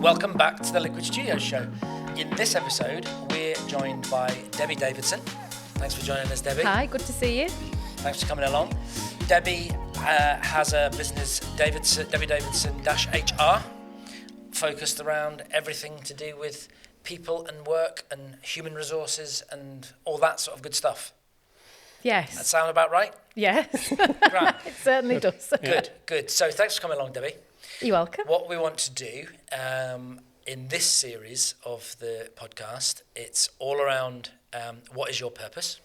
Welcome back to the Liquid Studios show. In this episode, we're joined by Debbie Davidson. Thanks for joining us, Debbie. Hi, good to see you. Thanks for coming along. Debbie has a business, Debbie Davidson-HR, focused around everything to do with people and work and human resources and all that sort of good stuff. Yes. That sound about right? Yes. Right. It certainly does. Good. So thanks for coming along, Debbie. You're welcome. What we want to do in this series of the podcast, it's all around what is your purpose.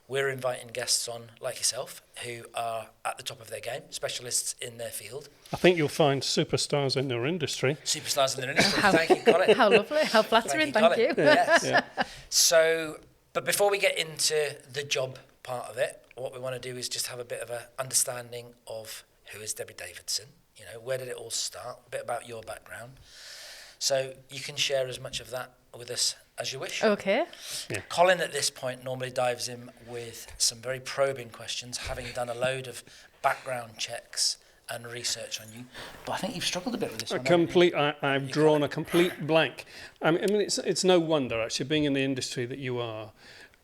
We're inviting guests on like yourself who are at the top of their game, specialists in their field. I think you'll find superstars in their industry. Superstars in their industry. Thank you, Colin. How lovely. How flattering. Thank you. Yes. Yeah. So, but before we get into the job part of it, what we want to do is just have a bit of an understanding of who is Debbie Davidson. You know, where did it all start? A bit about your background. So you can share as much of that with us as you wish. Okay. Yeah. Colin at this point normally dives in with some very probing questions, having done a load of background checks and research on you. But I think you've struggled a bit with this one. I've drawn a complete blank. I mean, it's no wonder actually, being in the industry that you are,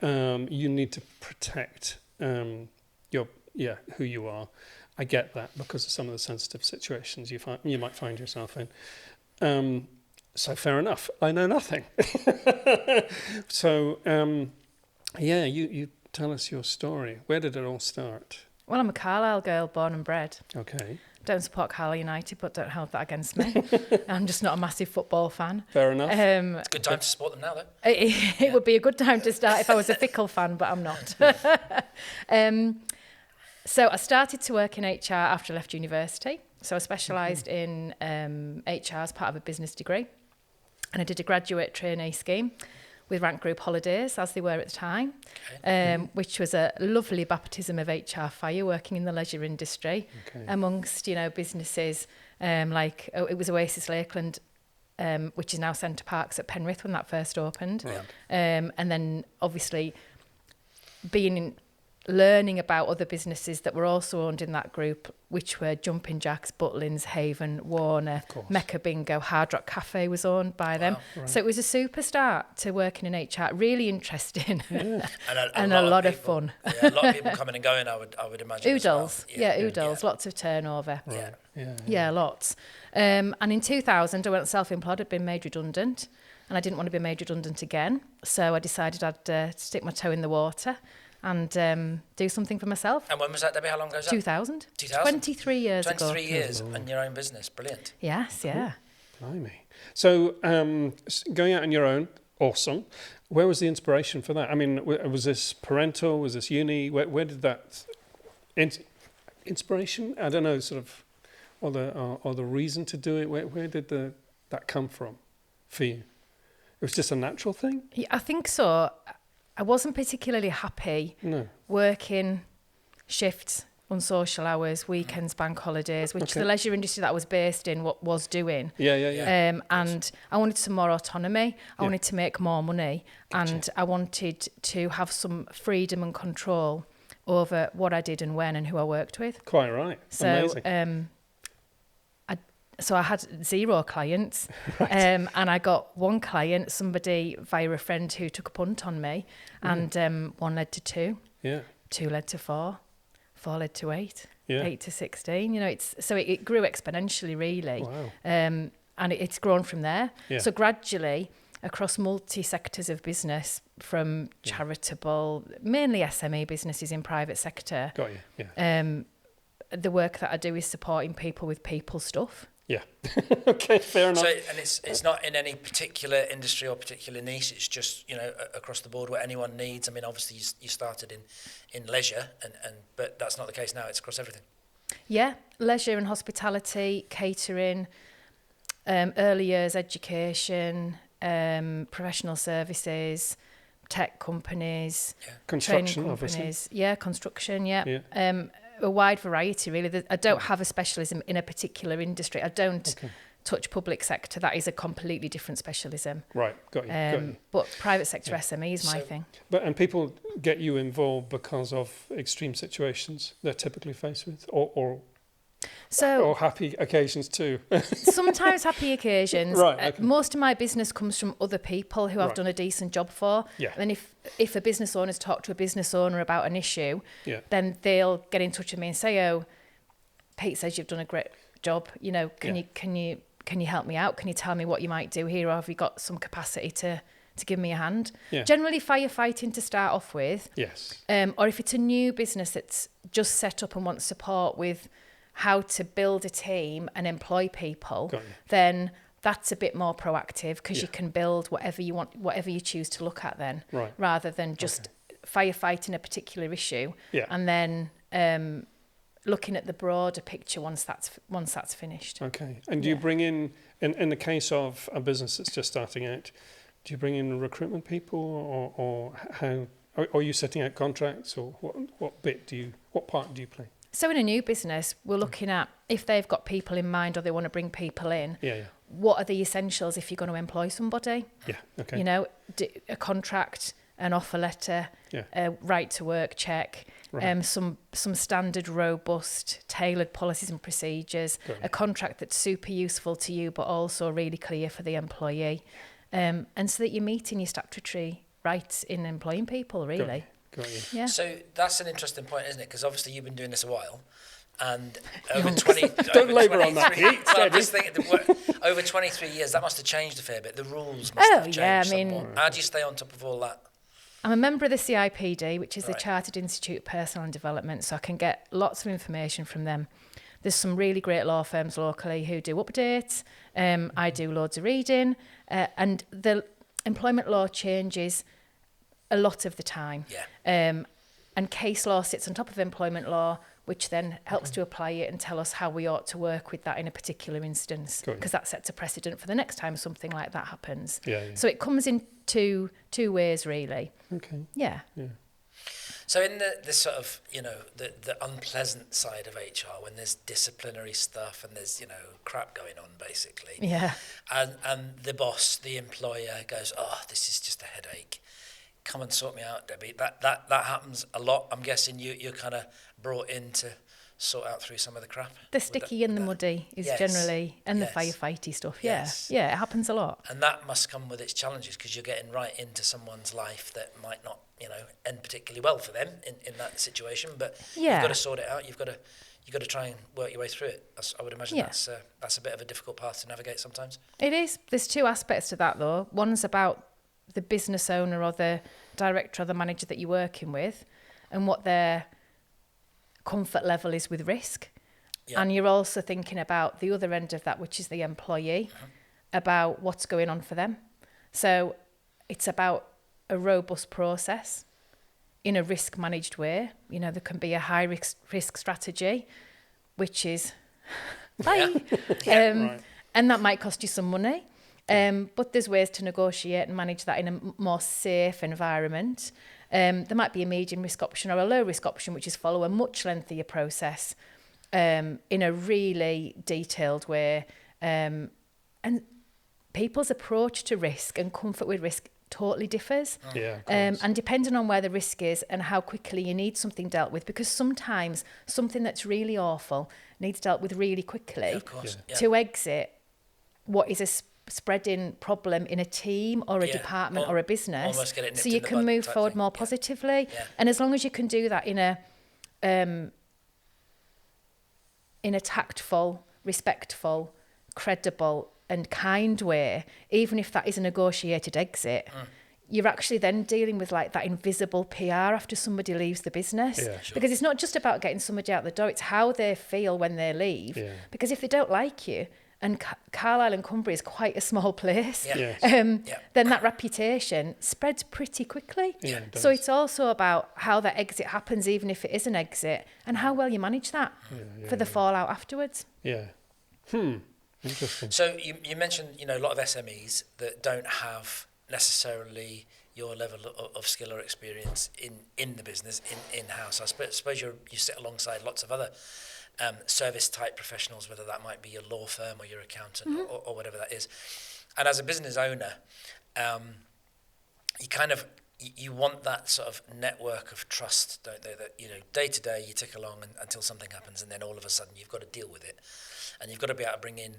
you need to protect who you are. I get that because of some of the sensitive situations you might find yourself in. So fair enough. I know nothing. So you tell us your story. Where did it all start? Well, I'm a Carlisle girl, born and bred. Okay. Don't support Carlisle United, but don't hold that against me. I'm just not a massive football fan. Fair enough. It's a good time to support them now, though. It would be a good time to start if I was a fickle fan, but I'm not. So I started to work in HR after I left university. So I specialised in HR as part of a business degree. And I did a graduate trainee scheme with Rank Group Holidays, as they were at the time, which was a lovely baptism of HR fire, working in the leisure industry amongst, businesses like, it was Oasis Lakeland, which is now Centre Parks at Penrith when that first opened. Right. And then obviously learning about other businesses that were also owned in that group, which were Jumping Jacks, Butlins, Haven, Warner, Mecca Bingo, Hard Rock Cafe was owned by them. Right. So it was a super start to working in HR, really interesting and a lot of people, fun. Yeah, a lot of people coming and going, I would imagine. Oodles, as well. oodles, lots of turnover. Right. Yeah, lots. And in 2000, I went self-employed, I'd been made redundant, and I didn't want to be made redundant again. So I decided I'd stick my toe in the water and do something for myself. And when was that, Debbie? How long ago was that? 2000. 2000? 23 years 23 ago. 23 years and your own business. Brilliant. Yes, yeah. Blimey. So going out on your own, awesome. Where was the inspiration for that? I mean, was this parental? Was this uni? Where did that inspiration? I don't know, sort of, or the reason to do it. Where did that come from for you? It was just a natural thing? Yeah, I think so. I wasn't particularly happy working shifts, unsocial hours, weekends, bank holidays, which the leisure industry that I was based in was doing. Yeah. And I wanted some more autonomy. I wanted to make more money. Gotcha. And I wanted to have some freedom and control over what I did and when and who I worked with. Quite right. So, amazing. So I had 0 clients, Right. And I got one client, somebody via a friend who took a punt on me, and 1 led to 2, 2 led to 4, 4 led to 8, 8 to 16. It grew exponentially, really. Wow. And it's grown from there. Yeah. So gradually, across multi-sectors of business, from charitable, mainly SME businesses in private sector. Got you. Yeah. The work that I do is supporting people with people stuff. Yeah. Okay, fair enough. So, and it's not in any particular industry or particular niche. It's just across the board what anyone needs. I mean, obviously you started in leisure, but that's not the case now. It's across everything. Yeah, leisure and hospitality, catering, early years education, professional services, tech companies, construction, training companies. obviously. Yeah, construction. Yeah. A wide variety, really. I don't have a specialism in a particular industry. I don't touch public sector. That is a completely different specialism. Right, got you. But private sector SME is my thing. And people get you involved because of extreme situations they're typically faced with, or So Or happy occasions too. sometimes happy occasions. Right, okay. Most of my business comes from other people who I've Right. done a decent job for. Yeah. And if a business owner's talked to a business owner about an issue, Yeah. then they'll get in touch with me and say, "Oh, Pete says you've done a great job. You know, can you help me out? Can you tell me what you might do here, or have you got some capacity to give me a hand?" Yeah. Generally, firefighting to start off with. Yes. Or if it's a new business that's just set up and wants support with how to build a team and employ people, Got you. then that's a bit more proactive because Yeah. you can build whatever you want, whatever you choose to look at then, Right. rather than just firefighting a particular issue Yeah. and then looking at the broader picture once that's finished. Okay. And do you bring in the case of a business that's just starting out, do you bring in recruitment people, or how are you setting out contracts, or what part do you play? So in a new business, we're looking at if they've got people in mind or they want to bring people in. Yeah. What are the essentials if you're going to employ somebody? Yeah. Okay. You know, a contract, an offer letter, Yeah. a right to work check, Right. some standard, robust, tailored policies and procedures, Got you. a contract that's super useful to you but also really clear for the employee, and so that you're meeting your statutory rights in employing people, really. Got you. Yeah. So that's an interesting point, isn't it? Because obviously you've been doing this a while, and over 20... Don't over labour on that, 23 Pete. Well, I'm Steady. just thinking, over 23 years, that must have changed a fair bit. The rules must have changed yeah, I mean- somewhat. How do you stay on top of all that? I'm a member of the CIPD, which is the Right. Chartered Institute of Personnel and Development, so I can get lots of information from them. There's some really great law firms locally who do updates. I do loads of reading, and the employment law changes a lot of the time. Yeah. And case law sits on top of employment law, which then helps to apply it and tell us how we ought to work with that in a particular instance, Got you. because that sets a precedent for the next time something like that happens. Yeah. So it comes in two ways, really. Okay. Yeah. So in the sort of, the unpleasant side of HR, when there's disciplinary stuff and there's, crap going on, basically, Yeah. and the boss, the employer goes, "Oh, this is just a headache. Come and sort me out, Debbie." That happens a lot. I'm guessing you're kind of brought in to sort out through some of the crap. The sticky and the muddy is generally, and Yes. the firefighty stuff. Yes. Yeah, it happens a lot. And that must come with its challenges, because you're getting right into someone's life that might not, end particularly well for them in that situation. But you've Yeah. got to sort it out. You've got to try and work your way through it. I would imagine Yeah. that's a bit of a difficult path to navigate sometimes. It is. There's two aspects to that, though. One's about the business owner or the director or the manager that you're working with and what their comfort level is with risk. Yeah. And you're also thinking about the other end of that, which is the employee, about what's going on for them. So it's about a robust process in a risk managed way. There can be a high risk strategy, which is bye. Right. And that might cost you some money. But there's ways to negotiate and manage that in a more safe environment. There might be a medium risk option or a low risk option, which is follow a much lengthier process in a really detailed way. And people's approach to risk and comfort with risk totally differs. Yeah. Of course. And depending on where the risk is and how quickly you need something dealt with, because sometimes something that's really awful needs dealt with really quickly Yeah, of course. Yeah. to exit what is a spreading problem in a team or a Yeah. department or a business, Almost get it nipped so you in the can bud move type forward thing. more Yeah. positively. Yeah. And as long as you can do that in a tactful, respectful, credible and kind way, even if that is a negotiated exit, you're actually then dealing with like that invisible PR after somebody leaves the business. Yeah, sure. Because it's not just about getting somebody out the door, it's how they feel when they leave. Yeah. Because if they don't like you, and Carlisle and Cumbria is quite a small place, Yeah. Yes. Yeah. then that reputation spreads pretty quickly. Yeah, it So does. it's also about how that exit happens, even if it is an exit, and how well you manage that for the fallout afterwards. Yeah. Interesting. So you mentioned, a lot of SMEs that don't have necessarily your level of skill or experience in the business, in-house. I suppose you sit alongside lots of other service type professionals, whether that might be your law firm or your accountant or whatever that is. And as a business owner, you kind of you want that sort of network of trust, don't they? That, you know, day to day you tick along until something happens, and then all of a sudden you've got to deal with it, and you've got to be able to bring in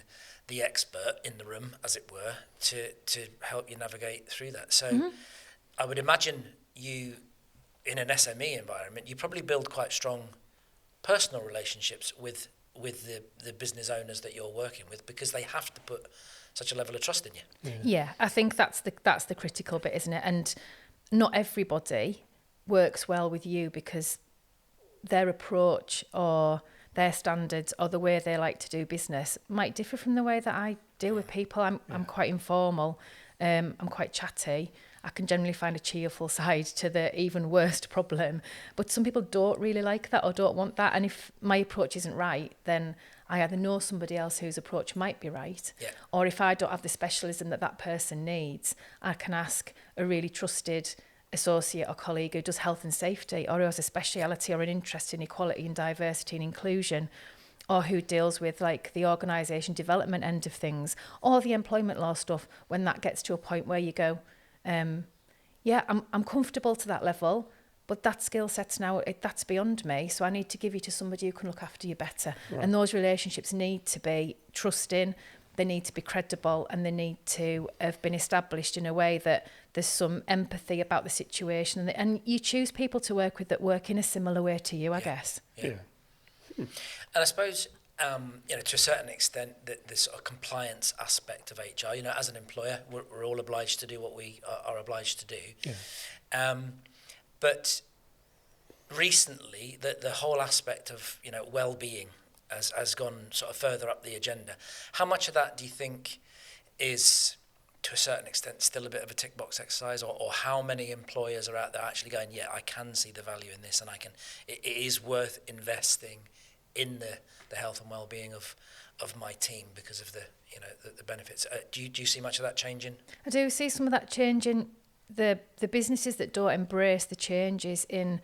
the expert in the room, as it were, to help you navigate through that. So I would imagine you, in an SME environment, you probably build quite strong personal relationships with the business owners that you're working with, because they have to put such a level of trust in you. Yeah, I think that's the critical bit, isn't it? And not everybody works well with you because their approach or their standards or the way they like to do business might differ from the way that I deal with people. I'm quite informal. I'm quite chatty. I can generally find a cheerful side to the even worst problem. But some people don't really like that or don't want that. And if my approach isn't right, then I either know somebody else whose approach might be right, or if I don't have the specialism that person needs, I can ask a really trusted associate or colleague who does health and safety, or who has a speciality or an interest in equality and diversity and inclusion, or who deals with like the organisation development end of things, or the employment law stuff, when that gets to a point where you go, I'm comfortable to that level, but that skill set's now, that's beyond me, so I need to give you to somebody who can look after you better. Right. And those relationships need to be trusting, they need to be credible, and they need to have been established in a way that there's some empathy about the situation. And you choose people to work with that work in a similar way to you, I guess. Yeah. And I suppose, to a certain extent, the sort of compliance aspect of HR, as an employer, we're all obliged to do what we are obliged to do. Yeah. But recently, the whole aspect of, well-being has gone sort of further up the agenda. How much of that do you think is, to a certain extent, still a bit of a tick box exercise, or how many employers are out there actually going, I can see the value in this, and it is worth investing in the health and well-being of my team because of the benefits. Do you see much of that changing? I do see some of that changing. The businesses that don't embrace the changes in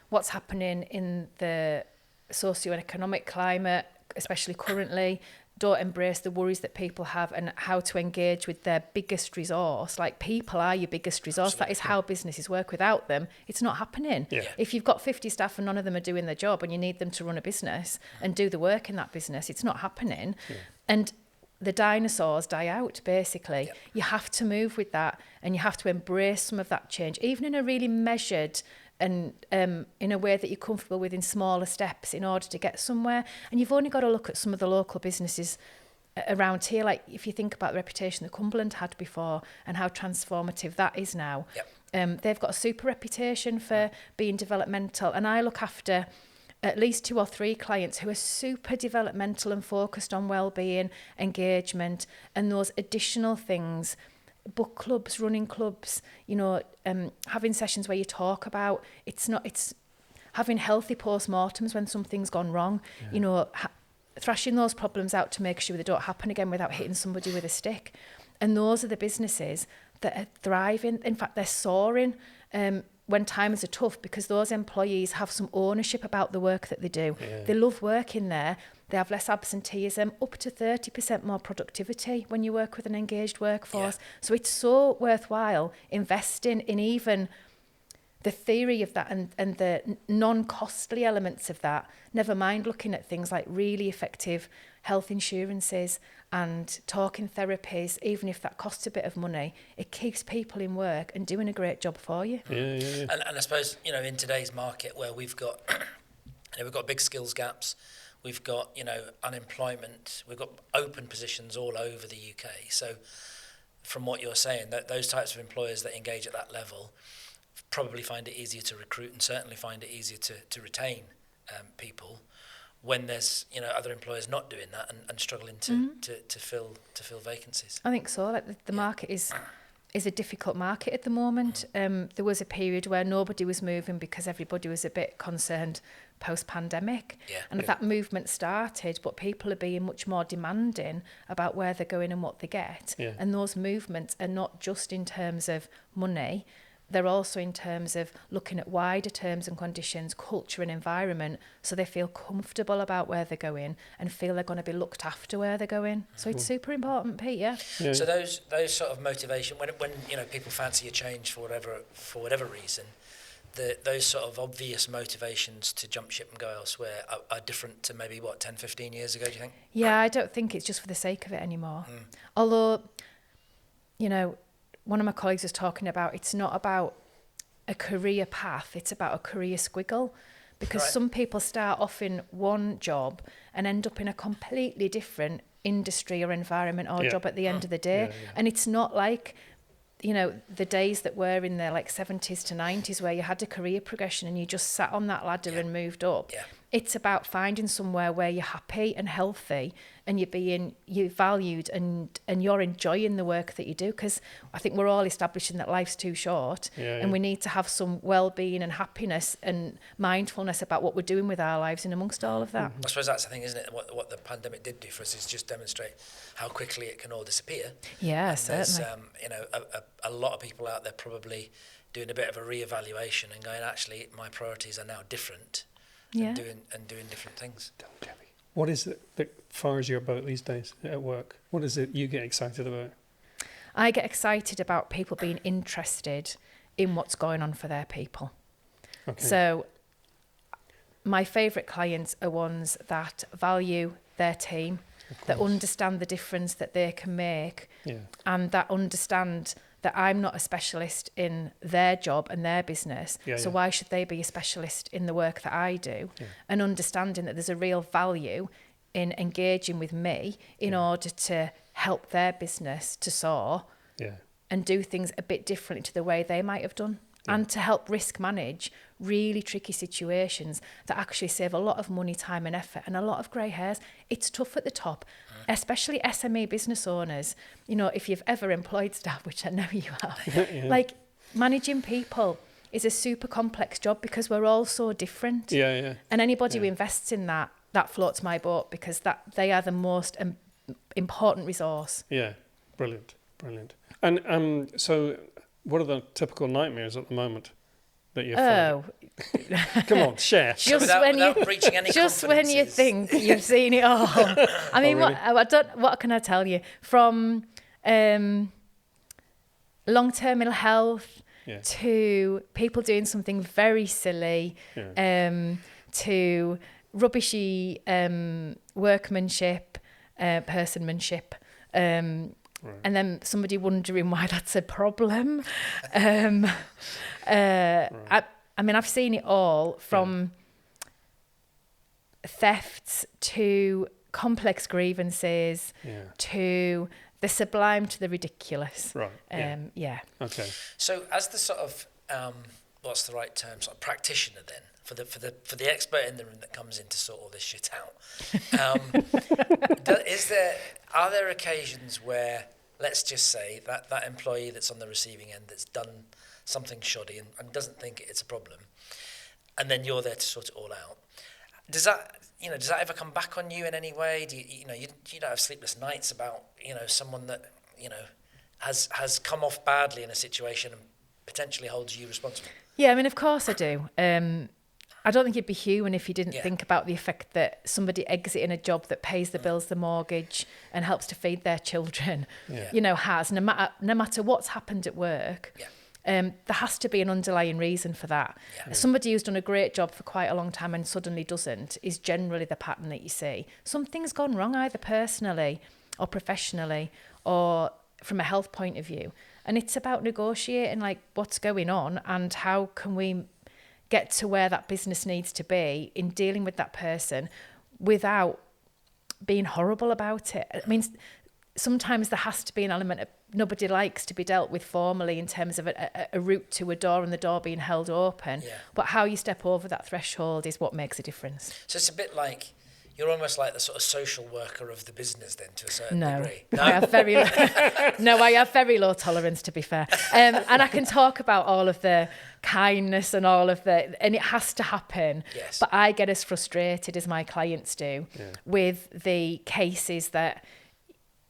what's happening in the socio-economic climate, especially currently, don't embrace the worries that people have and how to engage with their biggest resource. Like, people are your biggest resource. Absolutely. That is how businesses work. Without them, it's not happening. Yeah. If you've got 50 staff and none of them are doing their job, and you need them to run a business and do the work in that business, it's not happening. Yeah. And the dinosaurs die out, basically. Yeah. You have to move with that, and you have to embrace some of that change, even in a really measured and in a way that you're comfortable with, in smaller steps, in order to get somewhere. And you've only got to look at some of the local businesses around here. Like, if you think about the reputation that Cumberland had before and how transformative that is now, they've got a super reputation for being developmental. And I look after at least 2 or 3 clients who are super developmental and focused on well-being, engagement, and those additional things. Book clubs, running clubs, having sessions where you talk about, it's having healthy postmortems when something's gone wrong, thrashing those problems out to make sure they don't happen again without hitting somebody with a stick. And those are the businesses that are thriving. In fact, they're soaring when times are tough, because those employees have some ownership about the work that they do. Yeah. They love working there. They have less absenteeism, up to 30% more productivity when you work with an engaged workforce. Yeah. So it's so worthwhile investing in even the theory of that and the non-costly elements of that, never mind looking at things like really effective health insurances and talking therapies. Even if that costs a bit of money, it keeps people in work and doing a great job for you. Yeah. And I suppose, in today's market where we've got big skills gaps, we've got, unemployment, we've got open positions all over the UK. So from what you're saying, that those types of employers that engage at that level probably find it easier to recruit, and certainly find it easier to retain people, when there's other employers not doing that and struggling to fill vacancies. I think so. Like, the market is a difficult market at the moment. There was a period where nobody was moving because everybody was a bit concerned post-pandemic. Yeah. And if that movement started, but people are being much more demanding about where they're going and what they get. Yeah. And those movements are not just in terms of money, they're also in terms of looking at wider terms and conditions, culture and environment, so they feel comfortable about where they're going and feel they're going to be looked after where they're going. So it's super important, Pete, yeah. So those sort of motivation, when you know, people fancy a change for whatever reason, those sort of obvious motivations to jump ship and go elsewhere are different to maybe, 10, 15 years ago, do you think? Yeah, I don't think it's just for the sake of it anymore. Although, you know, one of my colleagues was talking about it's not about a career path, it's about a career squiggle. Because some people start off in one job and end up in a completely different industry or environment or job at the end of the day. And it's not like, you know, the days that were in the like 70s to 90s where you had a career progression and you just sat on that ladder and moved up. It's about finding somewhere where you're happy and healthy and you're valued and you're enjoying the work that you do, because I think we're all establishing that life's too short and we need to have some well-being and happiness and mindfulness about what we're doing with our lives in amongst all of that. I suppose that's the thing, isn't it? What the pandemic did do for us is just demonstrate how quickly it can all disappear. Yeah, and certainly. There's, you know, a lot of people out there probably doing a bit of a re-evaluation and going, actually, my priorities are now different. And doing different things. What is it that fires your boat these days at work? What is it you get excited about? I get excited about people being interested in what's going on for their people. Okay. So my favourite clients are ones that value their team, that understand the difference that they can make, and that understand that I'm not a specialist in their job and their business, so why should they be a specialist in the work that I do? And understanding that there's a real value in engaging with me in order to help their business to soar and do things a bit differently to the way they might have done. And to help risk manage really tricky situations that actually save a lot of money, time and effort and a lot of grey hairs. It's tough at the top, especially SME business owners. You know, if you've ever employed staff, which I know you have, like managing people is a super complex job because we're all so different. And anybody who invests in that floats my boat, because they are the most important resource. Yeah, brilliant. And so what are the typical nightmares at the moment that you're Come on, share. Just without breaching any just when you think you've seen it all. I mean, really? what can I tell you? From long-term ill health to people doing something very silly, to rubbishy personmanship, and then somebody wondering why that's a problem. I mean, I've seen it all, from thefts to complex grievances to the sublime to the ridiculous. Okay. So, as the sort of what's the right term? Sort of practitioner, then, for the expert in the room that comes in to sort all this shit out. Are there occasions where, let's just say, that employee that's on the receiving end that's done something shoddy and doesn't think it's a problem, and then you're there to sort it all out? Does that ever come back on you in any way? Do you don't have sleepless nights about someone that has come off badly in a situation and potentially holds you responsible? Yeah, I mean, of course I do. I don't think you'd be human if you didn't think about the effect that somebody exiting a job that pays the bills, the mortgage, and helps to feed their children, has, no matter what's happened at work. There has to be an underlying reason for that. Somebody who's done a great job for quite a long time and suddenly doesn't is generally the pattern that you see. Something's gone wrong, either personally or professionally or from a health point of view. And it's about negotiating like what's going on and how can we get to where that business needs to be in dealing with that person without being horrible about it. I mean, sometimes there has to be an element of nobody likes to be dealt with formally in terms of a route to a door and the door being held open. But how you step over that threshold is what makes a difference. So it's a bit like, you're almost like the sort of social worker of the business then, to a certain degree. No, I have very low tolerance, to be fair. And I can talk about all of the kindness and all of and it has to happen. But I get as frustrated as my clients do with the cases that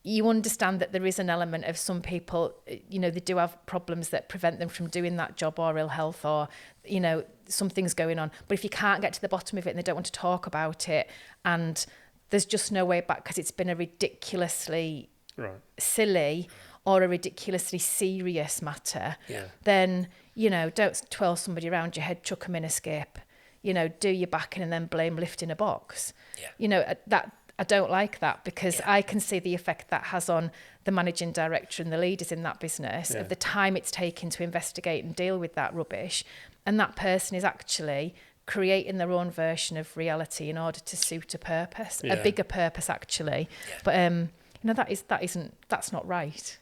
you understand that there is an element of some people, you know, they do have problems that prevent them from doing that job, or ill health, or, you know, something's going on. But if you can't get to the bottom of it and they don't want to talk about it, and there's just no way back because it's been a ridiculously silly or a ridiculously serious matter, then, you know, don't twirl somebody around your head, chuck them in a skip, you know, do your backing and then blame lifting a box. You know, that I don't like that, because I can see the effect that has on the managing director and the leaders in that business, of the time it's taken to investigate and deal with that rubbish. And that person is actually creating their own version of reality in order to suit a purpose, a bigger purpose actually. But you know, that's not right.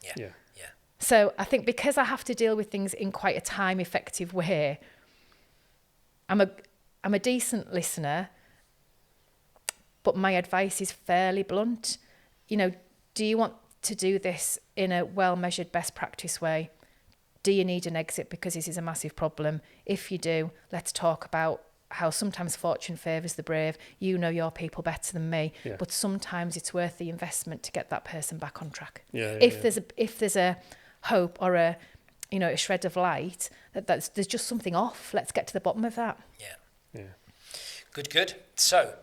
So I think because I have to deal with things in quite a time effective way, I'm a decent listener, but my advice is fairly blunt. You know, do you want to do this in a well-measured best practice way? Do you need an exit because this is a massive problem? If you do, let's talk about how sometimes fortune favours the brave. You know your people better than me, but sometimes it's worth the investment to get that person back on track. If there's a hope or a shred of light there's just something off, let's get to the bottom of that. Good. So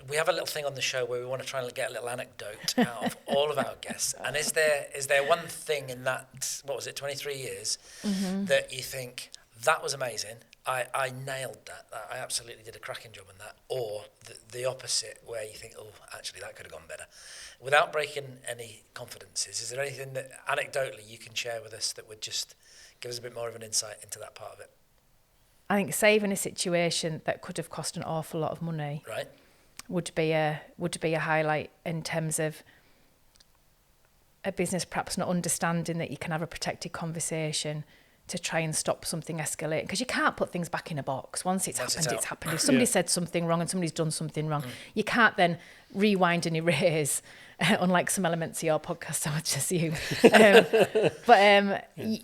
we have a little thing on the show where we want to try and get a little anecdote out of all of our guests. And is there one thing in that, 23 years, that you think, that was amazing, I nailed that, I absolutely did a cracking job on that, or the opposite, where you think, oh, actually that could have gone better, without breaking any confidences? Is there anything that anecdotally you can share with us that would just give us a bit more of an insight into that part of it? I think saving a situation that could have cost an awful lot of money would be a highlight, in terms of a business perhaps not understanding that you can have a protected conversation to try and stop something escalating, because you can't put things back in a box. Once it's happened. If somebody said something wrong and somebody's done something wrong, you can't then rewind and erase, unlike some elements of your podcast, I would assume.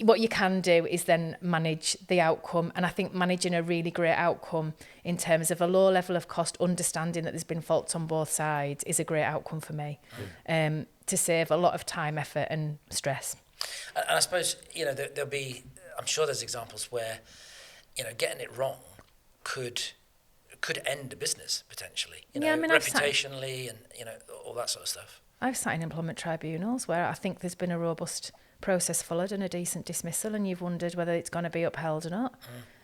What you can do is then manage the outcome. And I think managing a really great outcome in terms of a low level of cost, understanding that there's been faults on both sides, is a great outcome for me, to save a lot of time, effort and stress. And I suppose, you know, there'll be, I'm sure there's examples where, you know, getting it wrong could end a business potentially, you know, reputationally and, you know, all that sort of stuff. I've sat in employment tribunals where I think there's been a robust process followed and a decent dismissal, and you've wondered whether it's going to be upheld or not.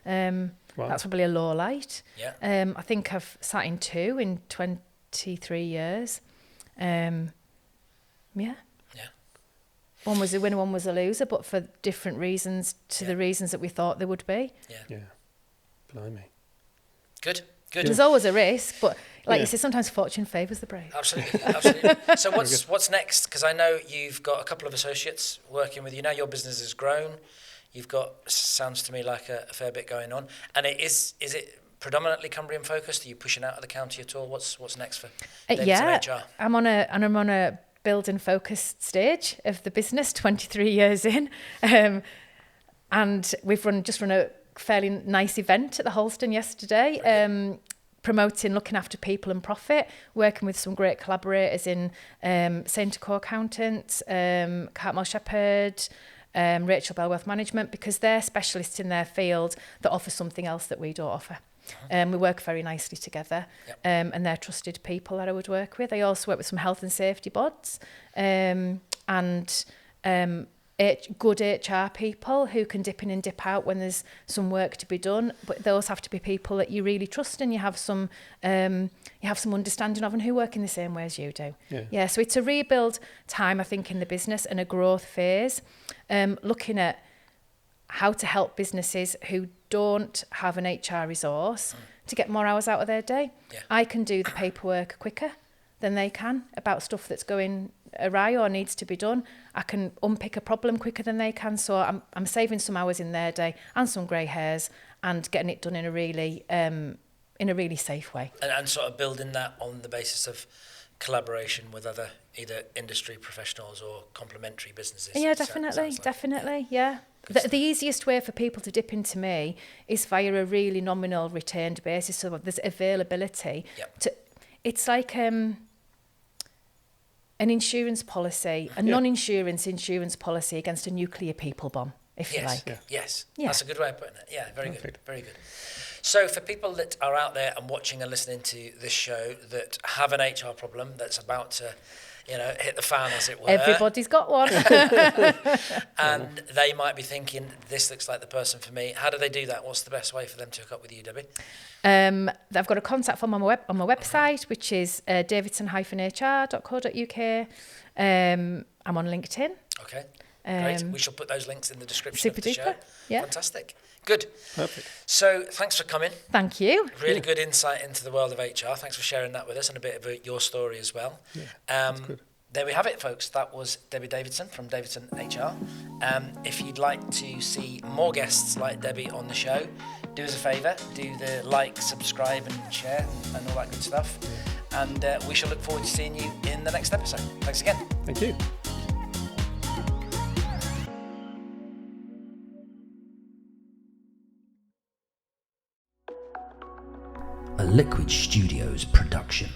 That's probably a low light. I think I've sat in 2 in 23 years. One was a winner, one was a loser, but for different reasons to the reasons that we thought there would be. Blimey. Good. There's always a risk, but like you say, sometimes fortune favours the brave. Absolutely. So what's next? Because I know you've got a couple of associates working with you now. Your business has grown. You've got, sounds to me like a fair bit going on. And is it predominantly Cumbrian focused? Are you pushing out of the county at all? What's next for Davidson HR? I'm on a build and focus stage of the business, 23 years in, and we've run a fairly nice event at the Holston yesterday, promoting looking after people and profit, working with some great collaborators in St. Co Accountants, Cartmel Shepherd, Rachel Bell Wealth Management, because they're specialists in their field that offer something else that we don't offer. We work very nicely together, and they're trusted people that I would work with. I also work with some health and safety boards, and good HR people who can dip in and dip out when there's some work to be done. But those have to be people that you really trust and you have some understanding of, and who work in the same way as you do. So it's a rebuild time, I think, in the business, and a growth phase, looking at how to help businesses who don't have an HR resource to get more hours out of their day. I can do the paperwork quicker than they can about stuff that's going awry or needs to be done. I can unpick a problem quicker than they can, so I'm saving some hours in their day and some grey hairs, and getting it done in a really safe way. And sort of building that on the basis of collaboration with other either industry professionals or complementary businesses. Yeah, definitely. The easiest way for people to dip into me is via a really nominal retained basis, so there's availability. It's like an insurance policy, a non-insurance insurance policy against a nuclear people bomb, if you like. Yes. Yeah. That's a good way of putting it. Yeah, very Perfect. good, very good. So for people that are out there and watching and listening to this show that have an HR problem that's about to, hit the fan, as it were. Everybody's got one. And they might be thinking, this looks like the person for me. How do they do that? What's the best way for them to hook up with you, Debbie? I've got a contact form on my website, which is davidson-hr.co.uk. I'm on LinkedIn. Okay, great. We shall put those links in the description of the show. Super duper. Yeah. Fantastic. Good. Perfect. So thanks for coming. Thank you. Really good insight into the world of HR. Thanks for sharing that with us and a bit of your story as well. Yeah, that's good. There we have it, folks. That was Debbie Davidson from Davidson HR. If you'd like to see more guests like Debbie on the show, do us a favour, do the like, subscribe and share and all that good stuff. And we shall look forward to seeing you in the next episode. Thanks again. Thank you. A Liquid Studios production.